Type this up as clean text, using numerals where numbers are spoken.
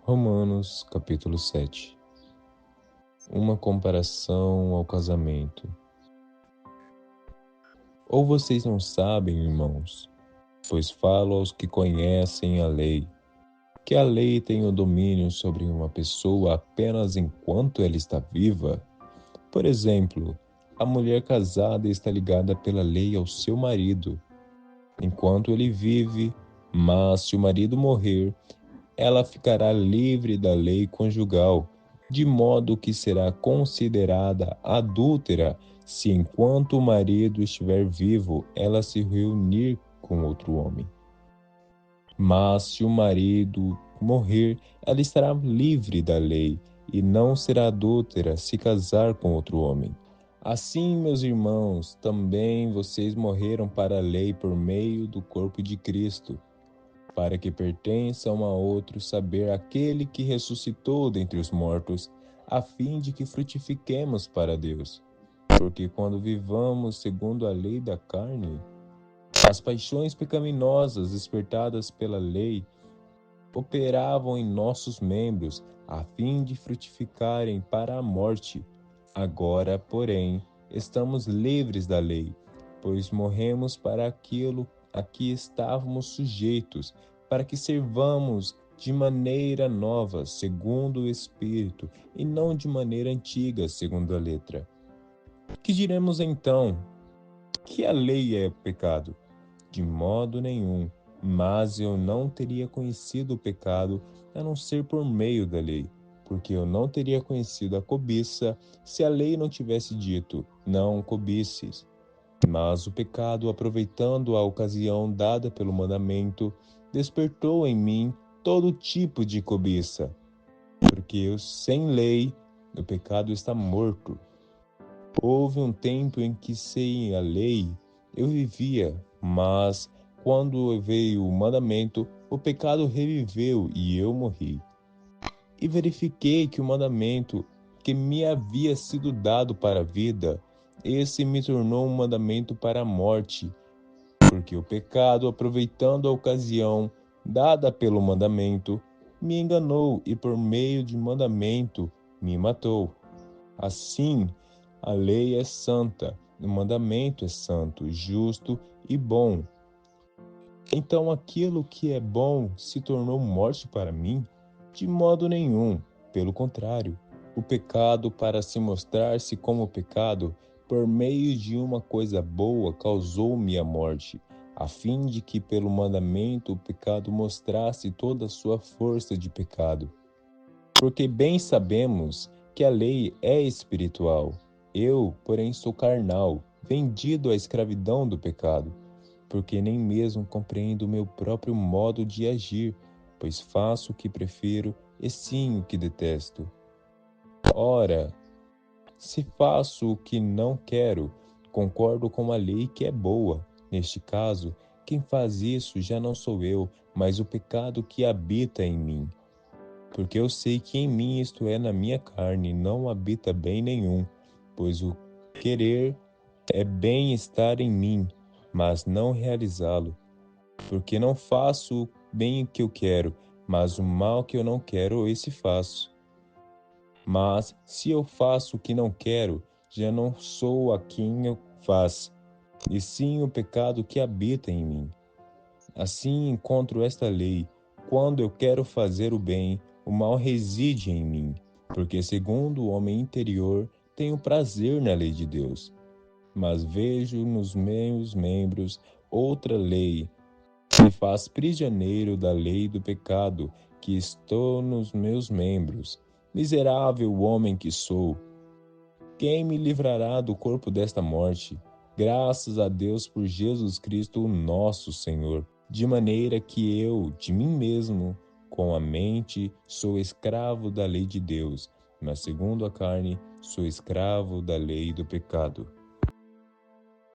Romanos, capítulo 7. Uma comparação ao casamento. Ou vocês não sabem, irmãos, pois falo aos que conhecem a lei, que a lei tem o domínio sobre uma pessoa apenas enquanto ela está viva? Por exemplo, a mulher casada está ligada pela lei ao seu marido, enquanto ele vive, mas se o marido morrer, ela ficará livre da lei conjugal, de modo que será considerada adúltera se enquanto o marido estiver vivo, ela se reunir com outro homem. Mas se o marido morrer, ela estará livre da lei e não será adúltera se casar com outro homem. Assim, meus irmãos, também vocês morreram para a lei por meio do corpo de Cristo, para que pertença um a outro saber aquele que ressuscitou dentre os mortos, a fim de que frutifiquemos para Deus. Porque quando vivamos segundo a lei da carne, as paixões pecaminosas despertadas pela lei operavam em nossos membros, a fim de frutificarem para a morte. Agora, porém, estamos livres da lei, pois morremos para aquilo a que estávamos sujeitos, para que servamos de maneira nova, segundo o Espírito, e não de maneira antiga, segundo a letra. Que diremos então? Que a lei é pecado? De modo nenhum, mas eu não teria conhecido o pecado a não ser por meio da lei, porque eu não teria conhecido a cobiça se a lei não tivesse dito, não cobices. Mas o pecado, aproveitando a ocasião dada pelo mandamento, despertou em mim todo tipo de cobiça, porque sem lei o pecado está morto. Houve um tempo em que sem a lei eu vivia, mas quando veio o mandamento, o pecado reviveu e eu morri. E verifiquei que o mandamento que me havia sido dado para a vida, esse me tornou um mandamento para a morte, porque o pecado, aproveitando a ocasião dada pelo mandamento, me enganou e por meio de mandamento me matou. Assim, a lei é santa, o mandamento é santo, justo e bom. Então aquilo que é bom se tornou morte para mim? De modo nenhum. Pelo contrário, o pecado, para se mostrar-se como pecado, por meio de uma coisa boa, causou-me a morte, a fim de que pelo mandamento o pecado mostrasse toda a sua força de pecado. Porque bem sabemos que a lei é espiritual. Eu, porém, sou carnal, vendido à escravidão do pecado, porque nem mesmo compreendo o meu próprio modo de agir, pois faço o que prefiro e sim o que detesto. Ora, se faço o que não quero, concordo com a lei que é boa. Neste caso, quem faz isso já não sou eu, mas o pecado que habita em mim. Porque eu sei que em mim, isto é, na minha carne, não habita bem nenhum, pois o querer é bem estar em mim, mas não realizá-lo. Porque não faço o bem que eu quero, mas o mal que eu não quero, esse faço. Mas se eu faço o que não quero, já não sou a quem eu faço, e sim o pecado que habita em mim. Assim encontro esta lei: quando eu quero fazer o bem, o mal reside em mim, porque segundo o homem interior tenho prazer na lei de Deus. Mas vejo nos meus membros outra lei, que me faz prisioneiro da lei do pecado, que estou nos meus membros. Miserável homem que sou! Quem me livrará do corpo desta morte? Graças a Deus por Jesus Cristo, o nosso Senhor. De maneira que eu, de mim mesmo, com a mente, sou escravo da lei de Deus, mas segundo a carne, sou escravo da lei do pecado.